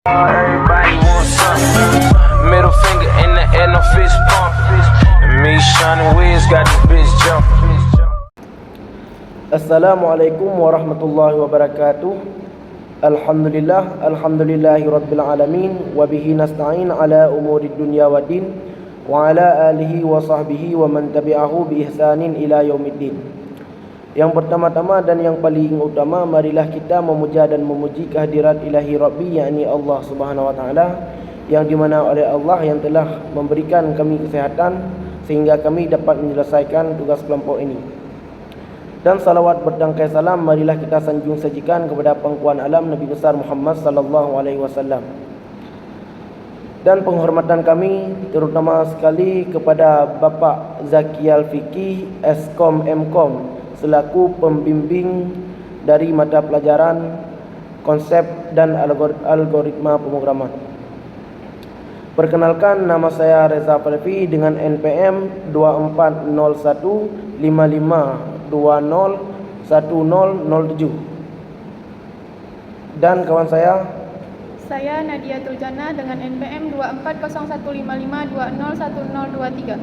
Everybody wants something. Middle finger in the air, no fist pump. And me, shining Wiz, got this bitch jumping. Assalamualaikum warahmatullahi wabarakatuh. Alhamdulillahi rabbil alamin. Wabihi nasta'in ala umuri dunya wa din. Wa ala alihi wa sahbihi wa man tabi'ahu bi ihsanin ila yaumiddin. Yang pertama-tama dan yang paling utama, marilah kita memuja dan memuji kehadirat ilahi Rabbi, yakni Allah Subhanahu wa taala, yang dimana oleh Allah yang telah memberikan kami kesehatan sehingga kami dapat menyelesaikan tugas kelompok ini. Dan salawat bertangkai salam marilah kita sanjung sajikan kepada pangkuan alam Nabi besar Muhammad sallallahu alaihi wasallam. Dan penghormatan kami terutama sekali kepada Bapak Zaki Al-Fiqih Eskom Mkom selaku pembimbing dari mata pelajaran konsep dan algoritma pemrograman. Perkenalkan, nama saya Reza Falefi dengan NPM 240155201007. Dan kawan saya Nadia Tuljana dengan NPM 240155201023.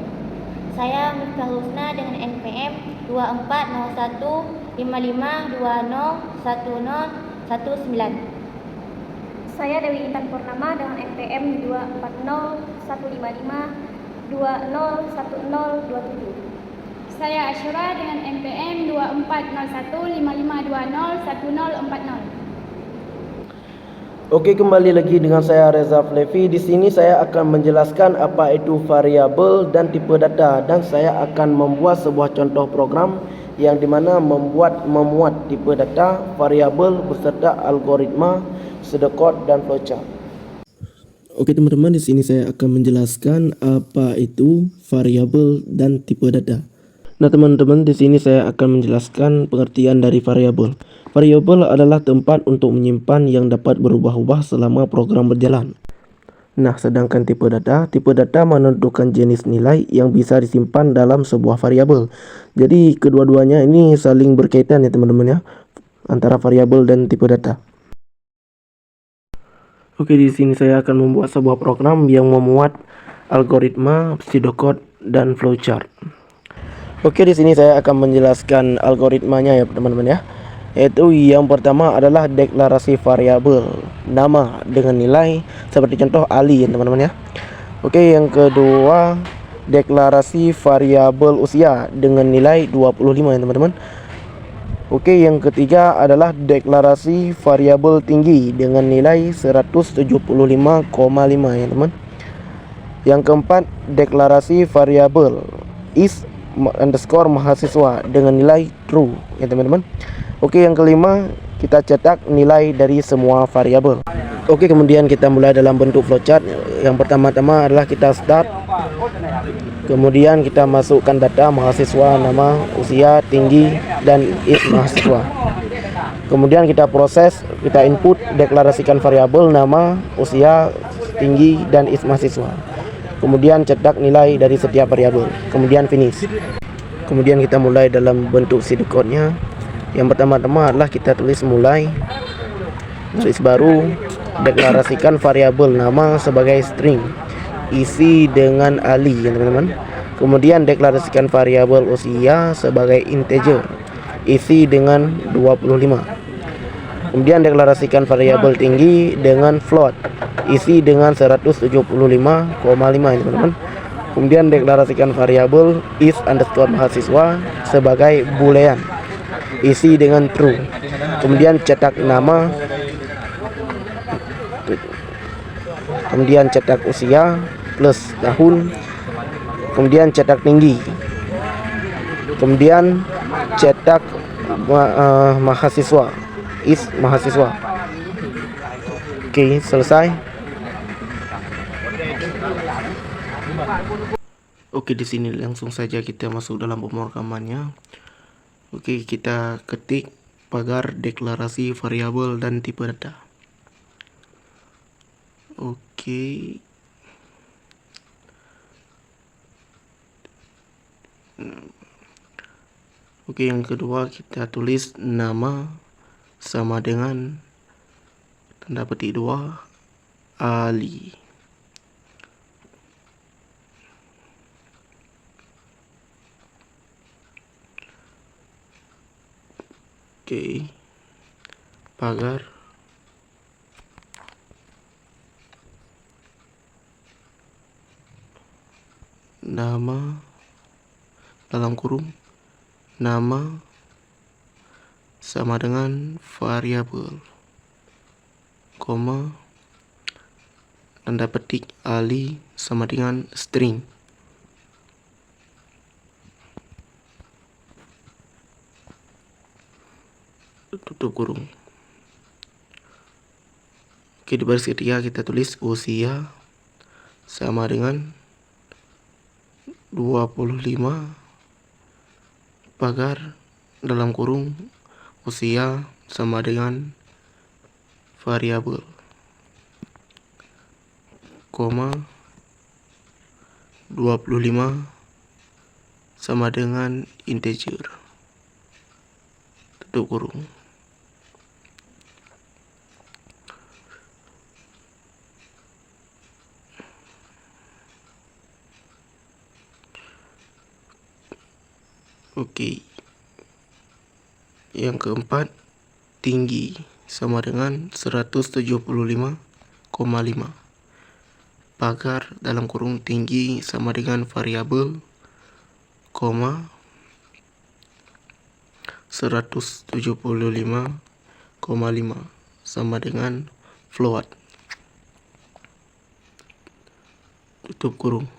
Saya Miftah Husna dengan NPM 240155201019. Saya Dewi Intan Purnama dengan NPM 240155201027. Saya Asyura dengan NPM 240155201040. Oke, kembali lagi dengan saya Reza Falefi. Di sini saya akan menjelaskan apa itu variabel dan tipe data, dan saya akan membuat sebuah contoh program yang dimana memuat tipe data, variabel beserta algoritma, pseudocode dan flowchart. Oke teman-teman, di sini saya akan menjelaskan apa itu variabel dan tipe data. Nah teman-teman, di sini saya akan menjelaskan pengertian dari variabel. Variabel adalah tempat untuk menyimpan yang dapat berubah-ubah selama program berjalan. Nah, sedangkan tipe data menentukan jenis nilai yang bisa disimpan dalam sebuah variabel. Jadi kedua-duanya ini saling berkaitan ya teman-teman ya, antara variabel dan tipe data. Oke, di sini saya akan membuat sebuah program yang memuat algoritma, pseudocode dan flowchart. Oke, di sini saya akan menjelaskan algoritmanya ya teman-teman ya. Yaitu yang pertama adalah deklarasi variabel nama dengan nilai seperti contoh Ali ya teman-teman ya. Oke, yang kedua deklarasi variabel usia dengan nilai 25 ya teman-teman. Oke, yang ketiga adalah deklarasi variabel tinggi dengan nilai 175,5 ya teman. Yang keempat deklarasi variabel is underscore mahasiswa dengan nilai true ya teman-teman. Oke, yang kelima kita cetak nilai dari semua variabel. Oke, kemudian kita mulai dalam bentuk flowchart. Yang pertama-tama adalah kita start, kemudian kita masukkan data mahasiswa, nama, usia, tinggi, dan is mahasiswa. Kemudian kita proses, kita input, deklarasikan variabel nama, usia, tinggi, dan is mahasiswa. Kemudian cetak nilai dari setiap variabel. Kemudian finish. Kemudian kita mulai dalam bentuk pseudocode-nya. Yang pertama-tama adalah kita tulis mulai, tulis baru, deklarasikan variabel nama sebagai string, isi dengan Ali ya teman-teman. Kemudian deklarasikan variabel usia sebagai integer, isi dengan 25. Kemudian deklarasikan variabel tinggi dengan float, isi dengan 175,5 ya teman-teman. Kemudian deklarasikan variabel is underscore mahasiswa sebagai boolean, isi dengan true. Kemudian cetak nama, kemudian cetak usia plus tahun, kemudian cetak tinggi, kemudian cetak mahasiswa is mahasiswa. Oke, selesai. Oke, di sini langsung saja kita masuk dalam pemrogramannya. Oke, kita ketik pagar deklarasi variabel dan tipe data. Oke. Oke, yang kedua kita tulis nama sama dengan tanda petik 2 Ali. Oke. Pagar. Nama dalam kurung nama sama dengan variabel, koma, tanda petik Ali sama dengan string. Tutup kurung. Oke, di baris ketiga kita tulis usia sama dengan 25 pagar dalam kurung usia sama dengan variabel, koma, 25 sama dengan integer. Tutup kurung. Oke. Yang keempat, tinggi sama dengan 175,5. Pagar dalam kurung tinggi sama dengan variabel, koma, 175,5 sama dengan float. Tutup kurung.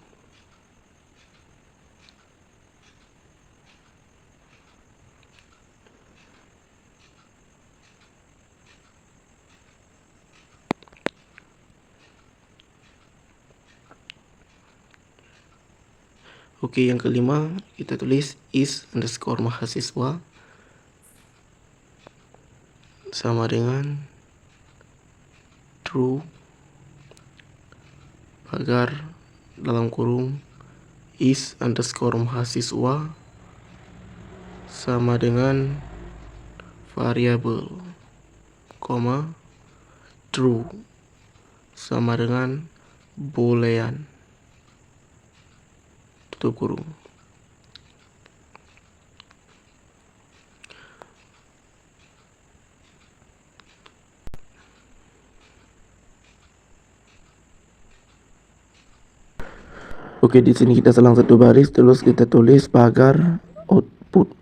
Oke, yang kelima kita tulis is underscore mahasiswa sama dengan true, pagar dalam kurung is underscore mahasiswa sama dengan variabel, koma, true sama dengan boolean. Tutup kurung. Oke, di sini kita selang satu baris, terus kita tulis pagar output.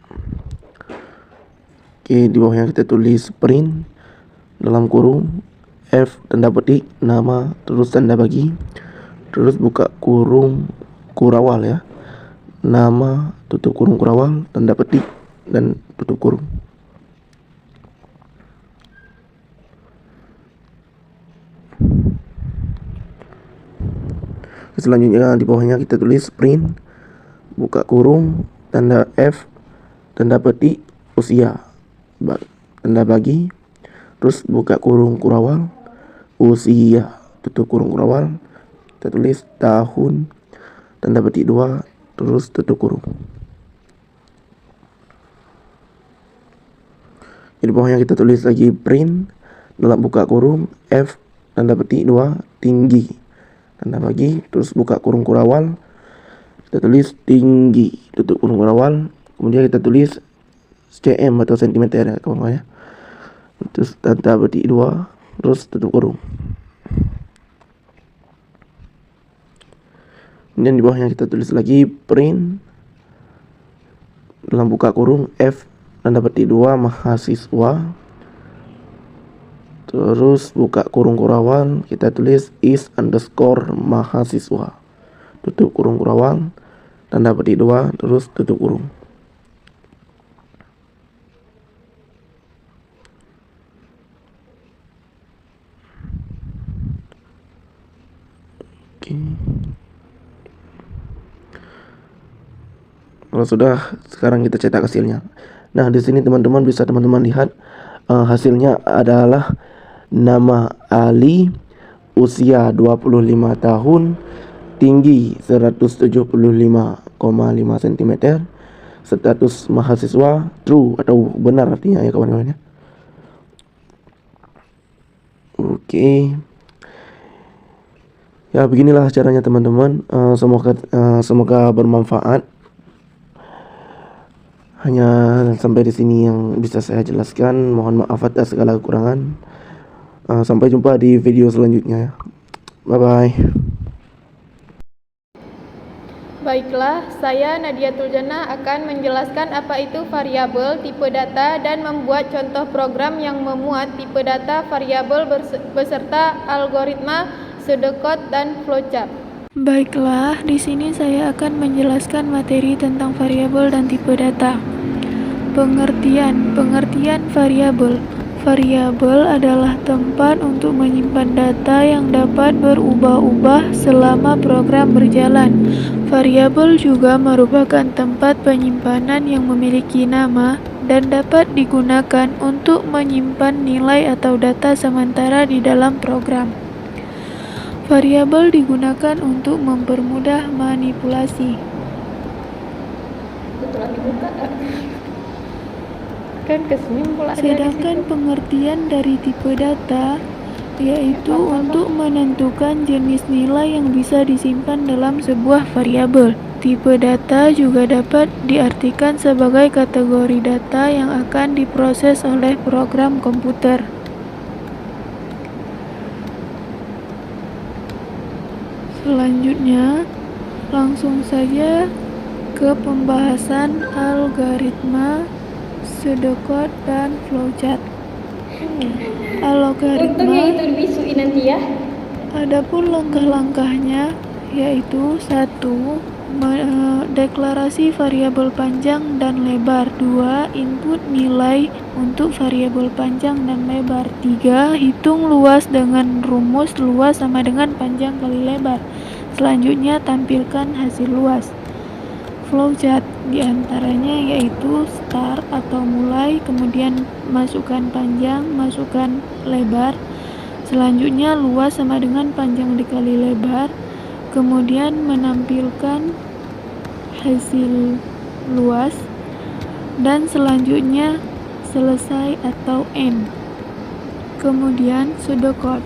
Oke, di bawahnya kita tulis print dalam kurung F tanda petik nama, terus tanda bagi, terus buka kurung kurawal ya, nama, tutup kurung kurawal, tanda petik, dan tutup kurung. Selanjutnya di bawahnya kita tulis print, buka kurung, tanda F, tanda petik, usia, tanda bagi, terus buka kurung kurawal, usia, tutup kurung kurawal, kita tulis tahun, tanda petik 2, terus tutup kurung. Di bawahnya kita tulis lagi print dalam buka kurung F tanda petik 2 tinggi, tanda bagi, terus buka kurung kurawal, kita tulis tinggi, tutup kurung kurawal, kemudian kita tulis cm atau sentimeter ya kawan-kawan ya, terus tanda petik 2, terus tutup kurung. Kemudian di bawahnya kita tulis lagi print dalam buka kurung F tanda petik 2 mahasiswa, terus buka kurung kurawal, kita tulis is underscore mahasiswa, tutup kurung kurawal, tanda petik 2, terus tutup kurung. Oke. Kalau sudah, sekarang kita cetak hasilnya. Nah, di sini teman-teman bisa lihat hasilnya adalah nama Ali, usia 25 tahun, tinggi 175,5 cm, status mahasiswa true atau benar artinya ya kawan-kawan ya. Oke. Ya beginilah caranya teman-teman. Semoga bermanfaat. Hanya sampai di sini yang bisa saya jelaskan. Mohon maaf atas segala kekurangan. Sampai jumpa di video selanjutnya. Bye bye. Baiklah, saya Nadia Tuljana akan menjelaskan apa itu variabel, tipe data, dan membuat contoh program yang memuat tipe data, variabel beserta algoritma, pseudocode, dan flowchart. Baiklah, di sini saya akan menjelaskan materi tentang variabel dan tipe data. Pengertian variabel. Variabel adalah tempat untuk menyimpan data yang dapat berubah-ubah selama program berjalan. Variabel juga merupakan tempat penyimpanan yang memiliki nama dan dapat digunakan untuk menyimpan nilai atau data sementara di dalam program. Variabel digunakan untuk mempermudah manipulasi. Sedangkan pengertian dari tipe data yaitu untuk menentukan jenis nilai yang bisa disimpan dalam sebuah variabel. Tipe data juga dapat diartikan sebagai kategori data yang akan diproses oleh program komputer. Selanjutnya, langsung saja ke pembahasan algoritma, pseudocode, dan flowchart. Untungnya itu dibisuin nanti ya. Adapun langkah-langkahnya yaitu 1. Deklarasi variabel panjang dan lebar. 2. Input nilai untuk variabel panjang dan lebar. 3. Hitung luas dengan rumus luas sama dengan panjang kali lebar. Selanjutnya tampilkan hasil luas. Flowchart diantaranya yaitu start atau mulai, kemudian masukkan panjang, masukkan lebar, selanjutnya luas sama dengan panjang dikali lebar, kemudian menampilkan hasil luas, dan selanjutnya selesai atau end. Kemudian pseudocode.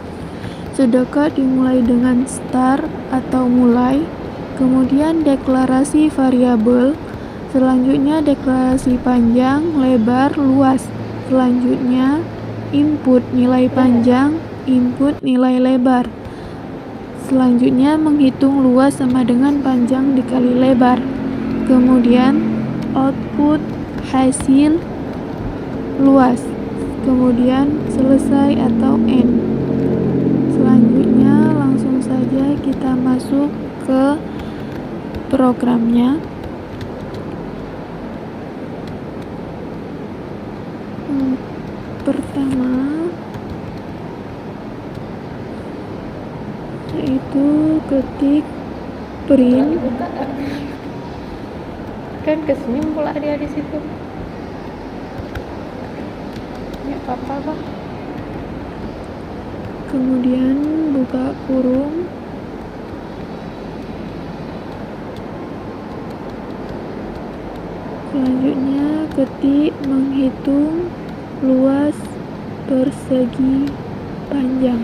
Pseudocode dimulai dengan start atau mulai, kemudian deklarasi variabel, selanjutnya deklarasi panjang, lebar, luas, selanjutnya input nilai panjang, input nilai lebar, selanjutnya menghitung luas sama dengan panjang dikali lebar, kemudian output hasil luas, kemudian selesai atau end. Selanjutnya langsung saja kita masuk ke programnya. Pertama yaitu ketik print. Kan kesenyum pula dia di situ. Ya apa-apa, Bang. Kemudian buka kurung. Selanjutnya ketik menghitung luas persegi panjang.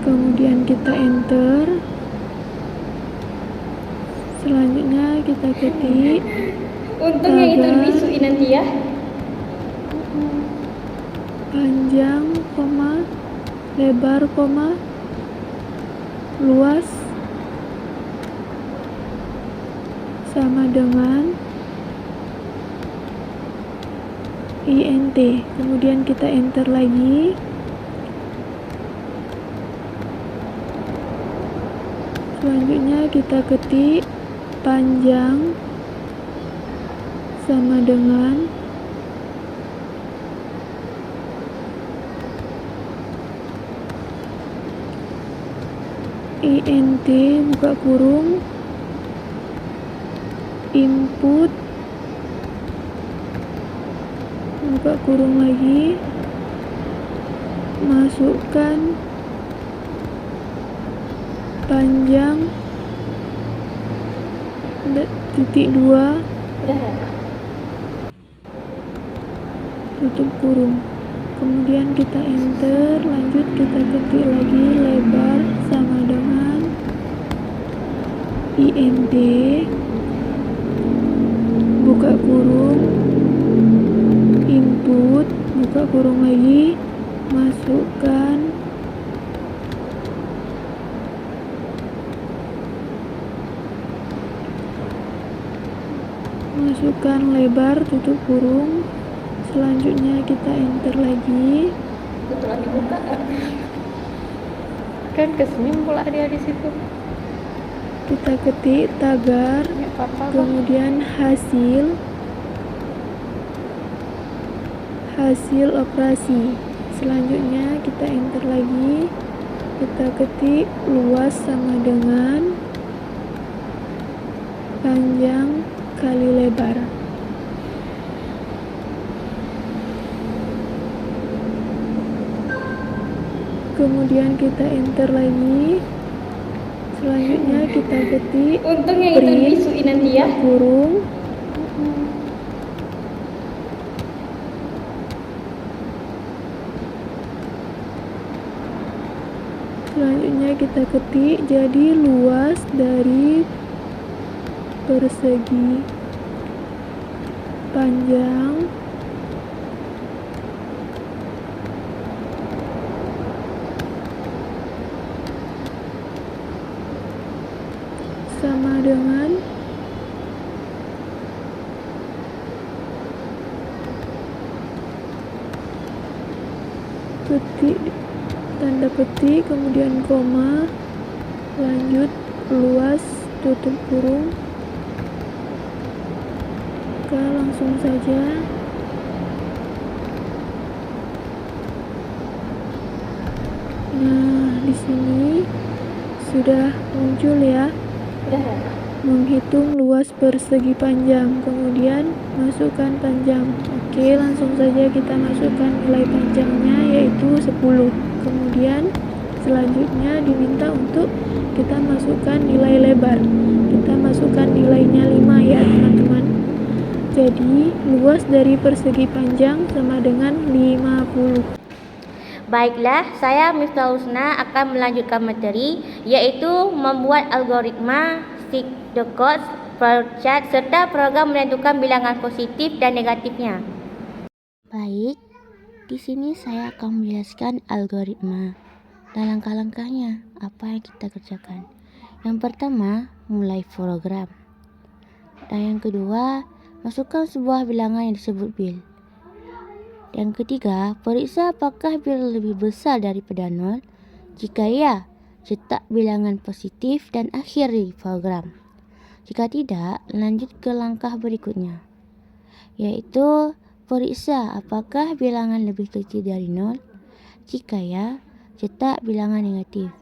Kemudian kita enter. Selanjutnya kita ketik Untungnya itu dibisuin nanti ya. panjang, koma, lebar, koma, luas sama dengan int. Kemudian kita enter lagi. Selanjutnya kita ketik panjang sama dengan int buka kurung input buka kurung lagi, masukkan panjang titik 2, tutup kurung, kemudian kita enter, lanjut Lanjut kita ketik lagi lebar sama dengan IMP, buka kurung, input, buka kurung lagi, masukkan lebar, tutup kurung. Selanjutnya kita enter lagi. Betul dibuka kan kesenyum pula dia di situ. Kita ketik tagar, kemudian hasil operasi. Selanjutnya kita enter lagi. Kita ketik luas sama dengan panjang kali lebar. Kemudian kita enter lagi. Selanjutnya kita ketik Untungnya itu print disuin nanti ya. kurung. Selanjutnya kita ketik jadi luas dari persegi panjang sama dengan ketik tanda petik kemudian koma, lanjut luas tutup kurung. Oke, langsung saja. Nah, di sini sudah muncul ya. Menghitung luas persegi panjang, kemudian masukkan panjang. Oke, langsung saja kita masukkan nilai panjangnya yaitu 10. Kemudian selanjutnya diminta untuk kita masukkan nilai lebar. Kita masukkan nilainya 5 ya teman-teman. Jadi luas dari persegi panjang sama dengan 50. Baiklah, saya Miftah Husna akan melanjutkan materi, yaitu membuat algoritma Pseudocode, flowchart, serta program menentukan bilangan positif dan negatifnya. Baik, di sini saya akan menjelaskan algoritma dan langkah-langkahnya, apa yang kita kerjakan. Yang pertama, mulai program. Dan yang kedua, masukkan sebuah bilangan yang disebut bil. Yang ketiga, periksa apakah bil lebih besar daripada 0. Jika ya, cetak bilangan positif dan akhiri program. Jika tidak, lanjut ke langkah berikutnya, yaitu periksa apakah bilangan lebih kecil dari 0. Jika ya, cetak bilangan negatif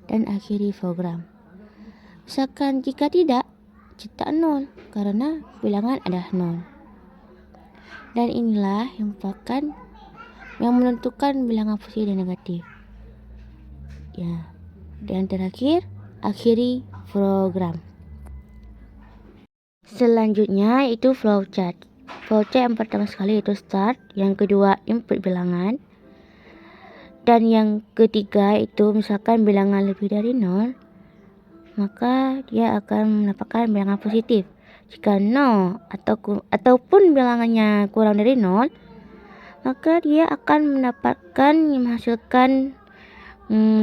dan akhiri program. Misalkan jika tidak, cetak 0 karena bilangan adalah 0. Dan inilah yang menentukan bilangan positif dan negatif. Ya, dan terakhir, akhiri program. Selanjutnya itu flowchart. Flowchart yang pertama sekali itu start, yang kedua input bilangan, dan yang ketiga itu misalkan bilangan lebih dari 0, maka dia akan mendapatkan bilangan positif. Jika 0 ataupun bilangannya kurang dari 0, maka dia akan menghasilkan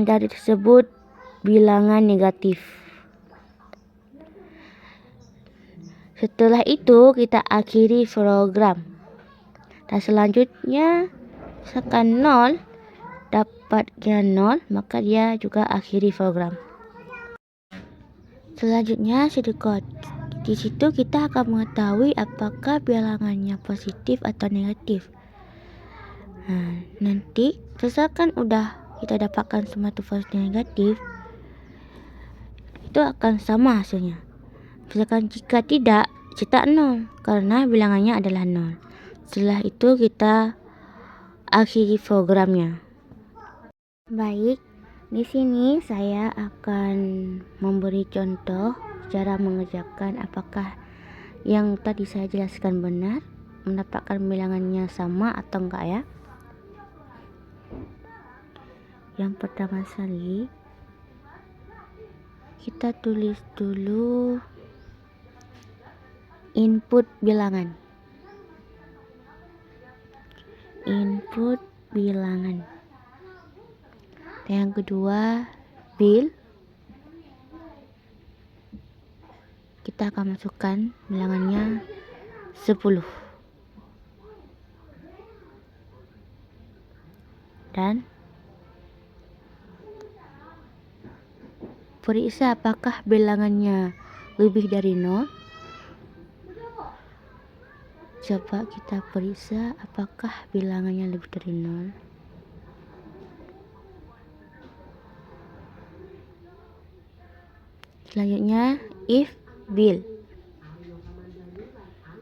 dari tersebut bilangan negatif. Setelah itu kita akhiri program. Dan selanjutnya misalkan 0 dapatnya 0, maka dia juga akhiri program. Selanjutnya pseudocode. Di situ kita akan mengetahui apakah bilangannya positif atau negatif. Nah, nanti misalkan udah kita dapatkan semua itu positif dan negatif, itu akan sama hasilnya. Misalkan jika tidak, cetak 0 karena bilangannya adalah 0. Setelah itu kita akhiri programnya. Baik, di sini saya akan memberi contoh cara mengerjakan apakah yang tadi saya jelaskan benar, mendapatkan bilangannya sama atau enggak ya. Yang pertama sekali, kita tulis dulu input bilangan. Input bilangan. Yang kedua, bil. Kita akan masukkan bilangannya 10. Dan periksa apakah bilangannya lebih dari 0. Coba kita periksa apakah bilangannya lebih dari 0. Selanjutnya, if bil.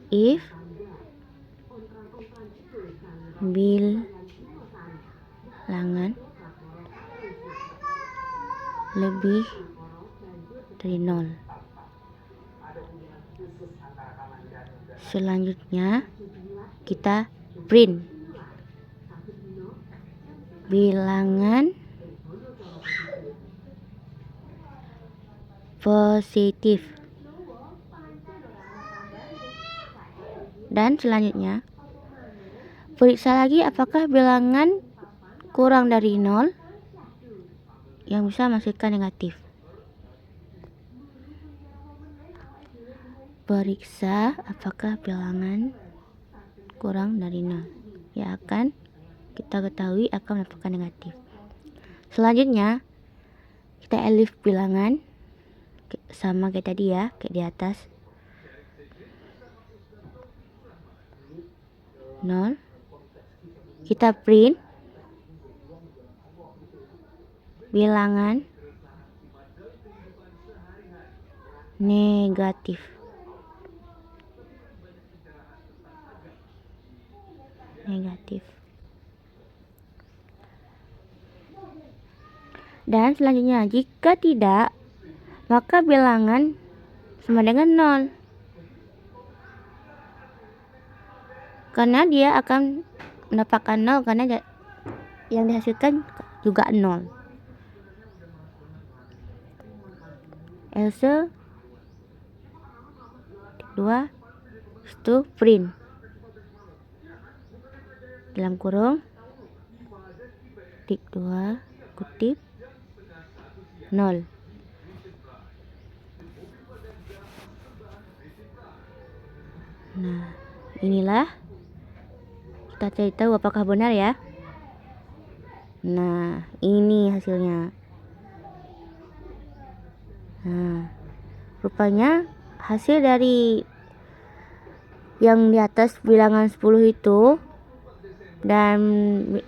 If bilangan lebih dari 0. Selanjutnya kita print bilangan positif. Dan selanjutnya periksa lagi apakah bilangan kurang dari 0 yang bisa menghasilkan negatif. Periksa apakah bilangan kurang dari 0 yang akan kita ketahui akan mendapatkan negatif. Selanjutnya kita elif bilangan sama kayak tadi ya, kayak di atas. 0. Kita print bilangan negatif. Dan selanjutnya jika tidak, maka bilangan sama dengan 0. Karena dia akan mendapatkan 0 karena yang dihasilkan juga 0. Else 2 itu print dalam kurung tik 2 kutip 0. Nah, inilah kita cari tahu apakah benar ya. Nah, ini hasilnya. Nah, rupanya hasil dari yang di atas bilangan 10 itu dan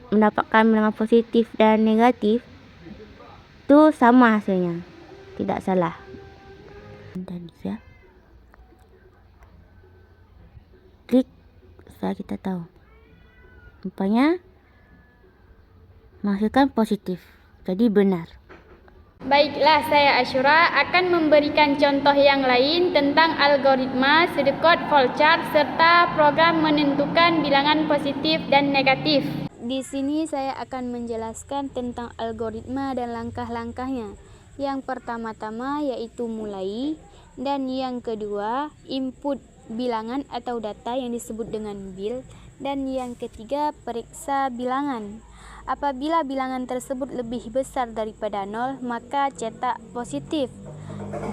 mendapatkan bilangan positif dan negatif itu sama hasilnya, tidak salah. Dan ya, klik supaya kita tahu. Rupanya menghasilkan positif, jadi benar. Baiklah, saya Asyura akan memberikan contoh yang lain tentang algoritma, pseudocode, flowchart, serta program menentukan bilangan positif dan negatif. Di sini saya akan menjelaskan tentang algoritma dan langkah-langkahnya. Yang pertama-tama yaitu mulai, dan yang kedua input bilangan atau data yang disebut dengan bil, dan yang ketiga periksa bilangan. Apabila bilangan tersebut lebih besar daripada 0, maka cetak positif.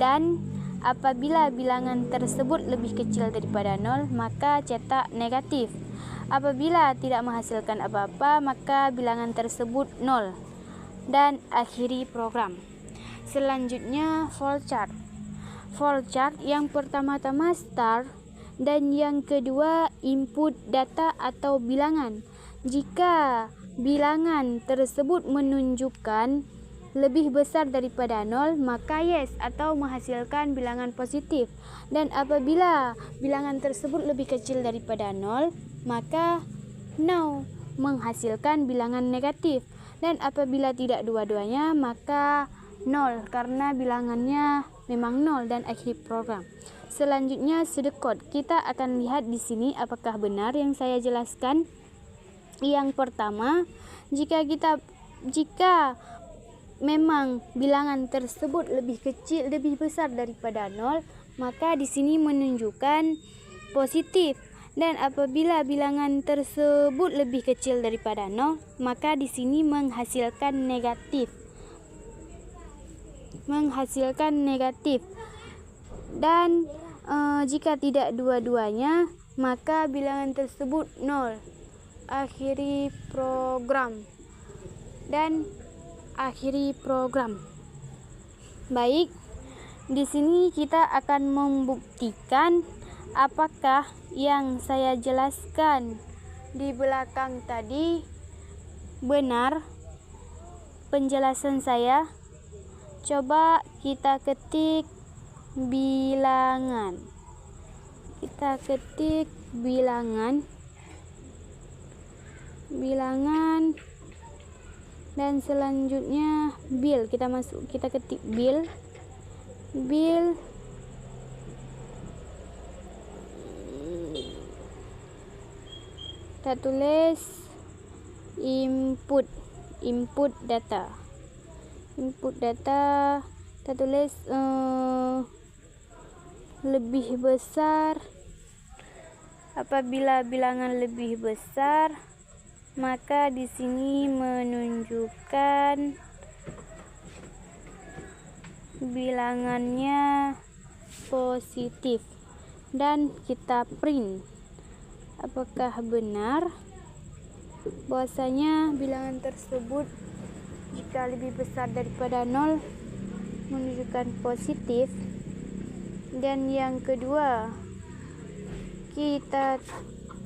Dan apabila bilangan tersebut lebih kecil daripada 0, maka cetak negatif. Apabila tidak menghasilkan apa-apa, maka bilangan tersebut 0. Dan akhiri program. Selanjutnya flowchart. Flowchart yang pertama-tama start dan yang kedua input data atau bilangan. Jika bilangan tersebut menunjukkan lebih besar daripada 0, maka yes atau menghasilkan bilangan positif. Dan apabila bilangan tersebut lebih kecil daripada 0, maka no, menghasilkan bilangan negatif. Dan apabila tidak dua-duanya, maka 0 karena bilangannya memang 0 dan akhir program. Selanjutnya pseudocode. Kita akan lihat di sini apakah benar yang saya jelaskan. Yang pertama, jika kita Jika memang bilangan tersebut lebih besar daripada 0, maka di sini menunjukkan positif. Dan apabila bilangan tersebut lebih kecil daripada 0, maka di sini menghasilkan negatif. Dan jika tidak dua-duanya, maka bilangan tersebut 0. Akhiri program. Baik, di sini kita akan membuktikan apakah yang saya jelaskan di belakang tadi benar penjelasan saya. Coba kita ketik bilangan. Dan selanjutnya bil. Kita ketik bil. Kita tulis input data. Kita tulis lebih besar. Apabila bilangan lebih besar, maka di sini menunjukkan bilangannya positif. Dan kita print. Apakah benar bahwasanya bilangan tersebut jika lebih besar daripada 0 menunjukkan positif. Dan yang kedua, kita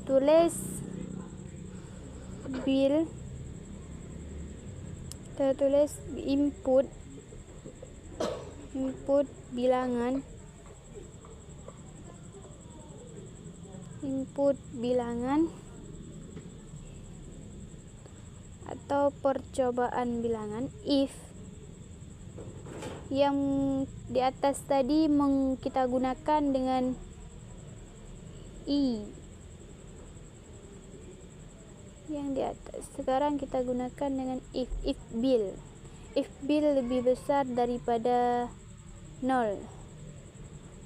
tulis bil, kita tulis input bilangan atau percobaan bilangan if. Yang di atas tadi kita gunakan dengan i. Yang di atas sekarang kita gunakan dengan if bil lebih besar daripada 0,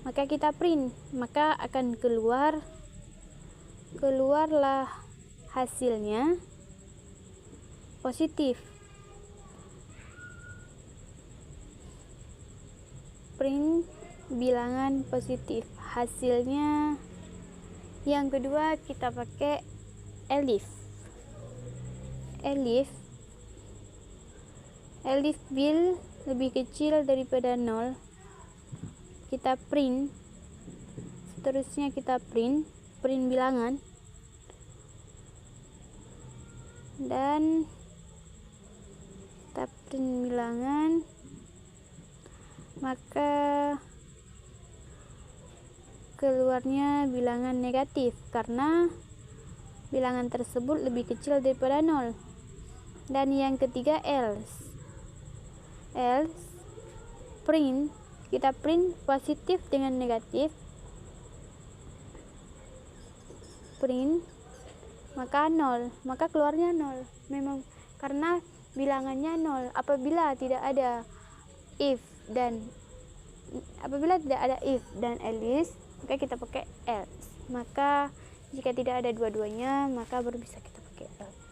maka kita print, maka akan keluarlah hasilnya positif. Print bilangan positif. Hasilnya yang kedua kita pakai elif bil lebih kecil daripada 0, kita print. Seterusnya kita print bilangan. Dan kita print bilangan, maka keluarnya bilangan negatif karena bilangan tersebut lebih kecil daripada 0. Dan yang ketiga else print, kita print positif dengan negatif, print maka 0, maka keluarnya 0 memang karena bilangannya 0. Apabila tidak ada if dan else, maka kita pakai else. Maka jika tidak ada dua-duanya, maka baru bisa kita pakai else.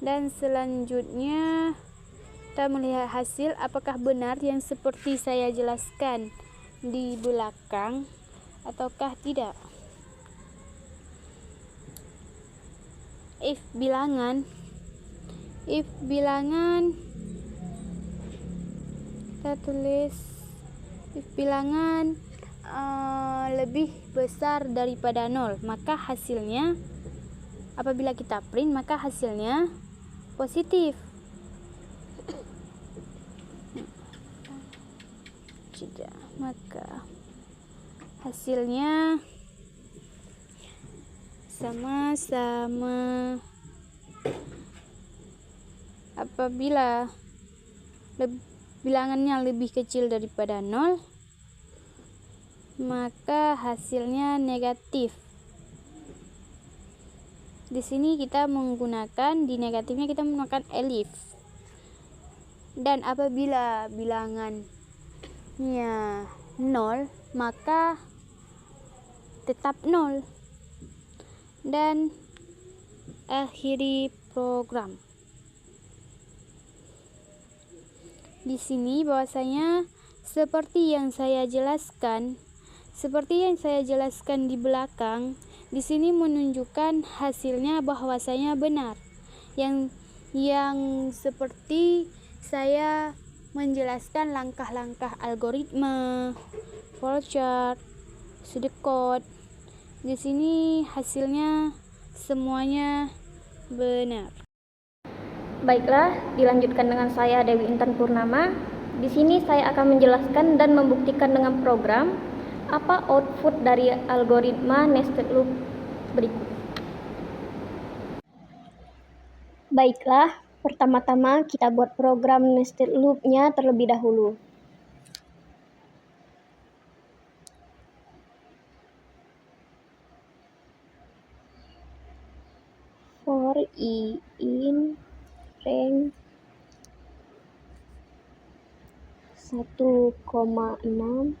Dan selanjutnya kita melihat hasil apakah benar yang seperti saya jelaskan di belakang ataukah tidak. If bilangan kita tulis if bilangan lebih besar daripada 0, maka hasilnya apabila kita print maka hasilnya positif. Maka hasilnya sama-sama. Apabila bilangannya lebih kecil daripada 0, maka hasilnya negatif. Di sini kita menggunakan, di negatifnya kita menggunakan elif. Dan apabila bilangannya 0, maka tetap 0. Dan akhiri program. Di sini bahwasanya seperti yang saya jelaskan di belakang, di sini menunjukkan hasilnya bahwasanya benar. Yang seperti saya menjelaskan langkah-langkah algoritma, flowchart, pseudocode. Di sini hasilnya semuanya benar. Baiklah, dilanjutkan dengan saya Dewi Intan Purnama. Di sini saya akan menjelaskan dan membuktikan dengan program apa output dari algoritma nested loop berikut. Baiklah, pertama-tama kita buat program nested loop-nya terlebih dahulu. For I in range 1,6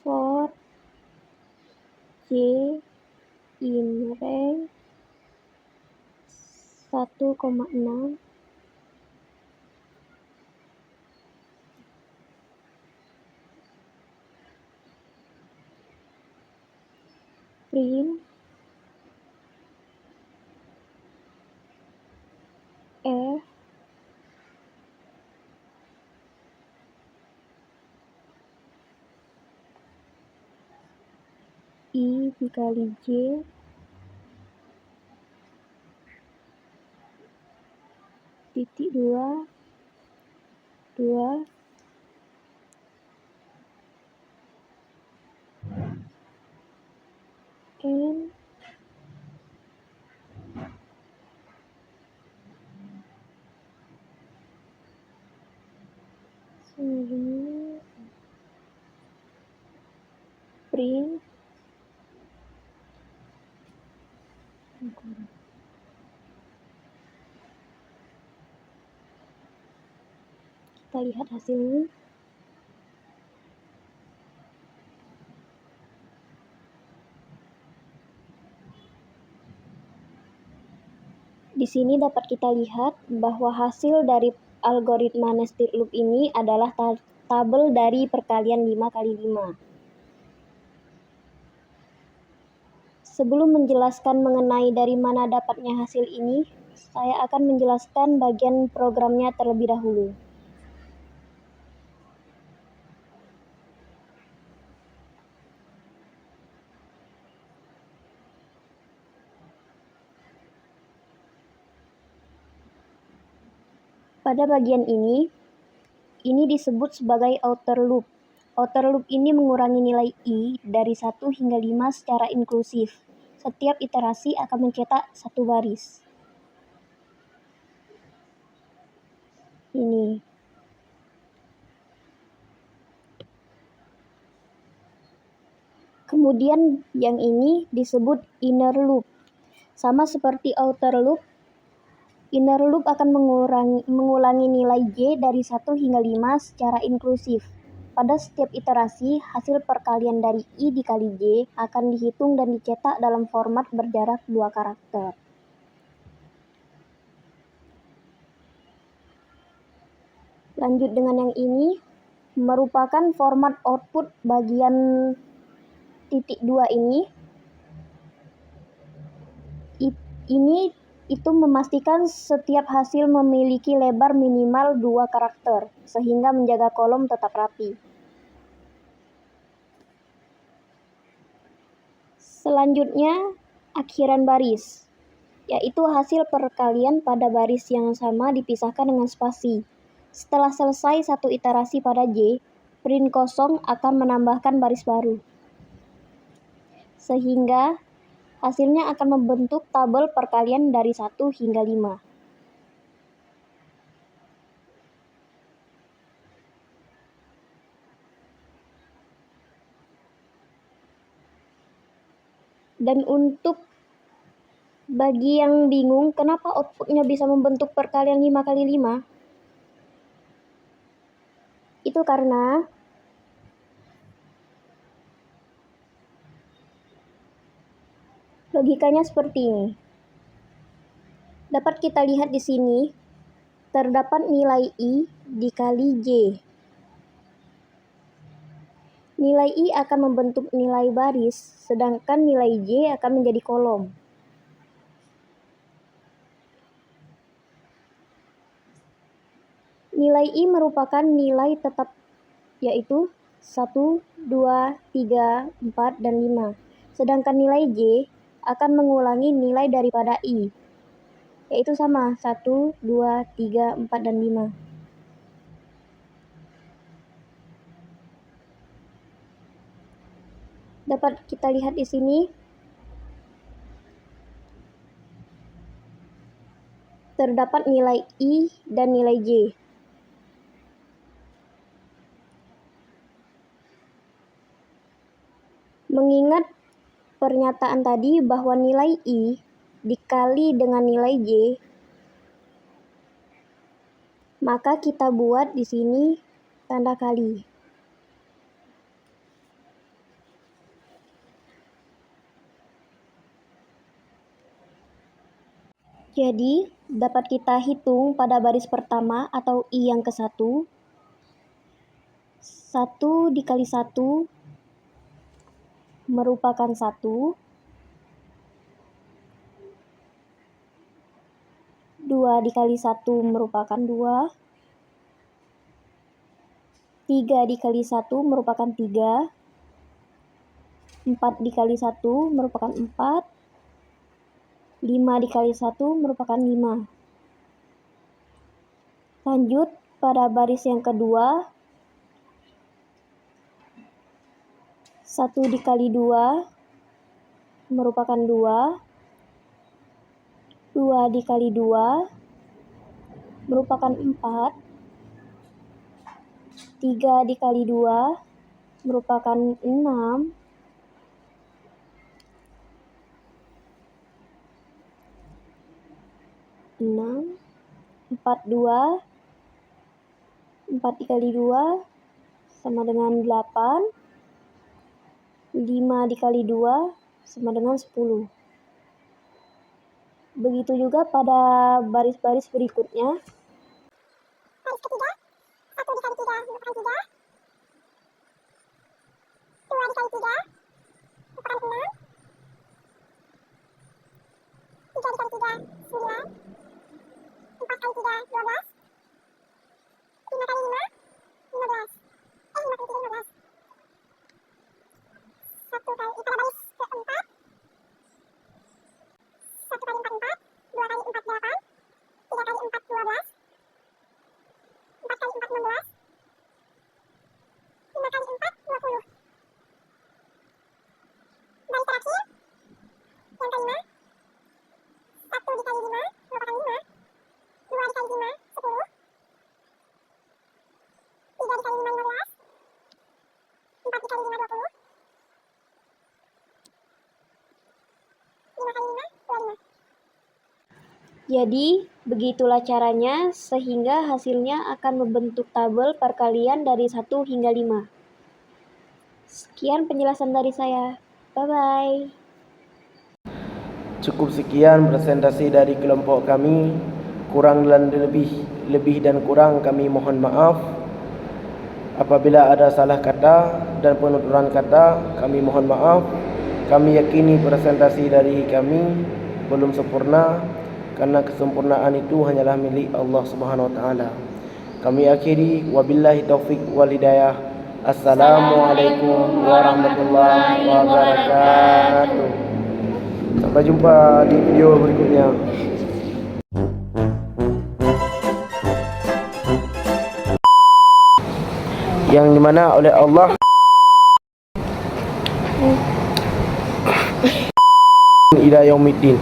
for J in range 1,6 print F I dikali J titik 2 N print kita lihat hasilnya. Di sini dapat kita lihat bahwa hasil dari algoritma nested loop ini adalah tabel dari perkalian 5 kali 5. Sebelum menjelaskan mengenai dari mana dapatnya hasil ini, saya akan menjelaskan bagian programnya terlebih dahulu. Pada bagian ini disebut sebagai outer loop. Outer loop ini mengurangi nilai I dari 1 hingga 5 secara inklusif. Setiap iterasi akan mencetak satu baris. Ini. Kemudian yang ini disebut inner loop. Sama seperti outer loop, inner loop akan mengulangi nilai J dari 1 hingga 5 secara inklusif. Pada setiap iterasi, hasil perkalian dari I dikali J akan dihitung dan dicetak dalam format berjarak 2 karakter. Lanjut dengan yang ini, merupakan format output bagian titik 2 ini. Itu memastikan setiap hasil memiliki lebar minimal 2 karakter, sehingga menjaga kolom tetap rapi. Selanjutnya, akhiran baris, yaitu hasil perkalian pada baris yang sama dipisahkan dengan spasi. Setelah selesai satu iterasi pada J, print kosong akan menambahkan baris baru. Sehingga hasilnya akan membentuk tabel perkalian dari 1 hingga 5. Dan untuk bagi yang bingung kenapa outputnya bisa membentuk perkalian 5 kali 5, itu karena logikanya seperti ini. Dapat kita lihat di sini, terdapat nilai I dikali J. Nilai I akan membentuk nilai baris, sedangkan nilai J akan menjadi kolom. Nilai I merupakan nilai tetap, yaitu 1, 2, 3, 4, dan 5. Sedangkan nilai J akan mengulangi nilai daripada I, yaitu sama, 1, 2, 3, 4, dan 5. Dapat kita lihat di sini, terdapat nilai I dan nilai J. Mengingat pernyataan tadi bahwa nilai I dikali dengan nilai J, maka kita buat di sini tanda kali. Jadi, dapat kita hitung pada baris pertama atau I yang ke-1, 1 dikali 1 merupakan 1, 2 dikali 1 merupakan 2, 3 dikali 1 merupakan 3, 4 dikali 1 merupakan 4, 5 dikali 1 merupakan 5. Lanjut pada baris yang kedua, 1 dikali 2 merupakan 2, 2 dikali 2 merupakan 4, 3 dikali 2 merupakan 6, 4 dikali 2 sama dengan 8, 5 dikali 2 sama dengan 10. Begitu juga pada baris-baris berikutnya. Baris ketiga, 1 dikali 3 merupakan 3, 2 dikali 3 merupakan 6, 3 dikali 3 9, 4 kali 3 12, 5 kali 5 15, 5 kali 3 15. 1 kali pada baris keempat, 1 kali 4 4, 2 kali 4 8, 3 kali 4 12, 4 kali 4 16, 5 kali 4 20. Baris terakhir, yang kelima, 1 dikali 5 merupakan 5, 2 dikali 5 10, 3 dikali 5 15, 4 dikali 5 20, 5 kali 5 25. Jadi, begitulah caranya sehingga hasilnya akan membentuk tabel perkalian dari 1 hingga 5. Sekian penjelasan dari saya. Bye-bye. Cukup sekian presentasi dari kelompok kami. Kurang dan lebih dan kurang kami mohon maaf. Apabila ada salah kata dan penuturan kata, kami mohon maaf. Kami yakini presentasi dari kami belum sempurna, karena kesempurnaan itu hanyalah milik Allah Subhanahu wa taala. Kami akhiri, wabillahi taufik wal hidayah. Assalamualaikum warahmatullahi wabarakatuh. Sampai jumpa di video berikutnya. Yang dimana oleh Allah ila yaumiddin.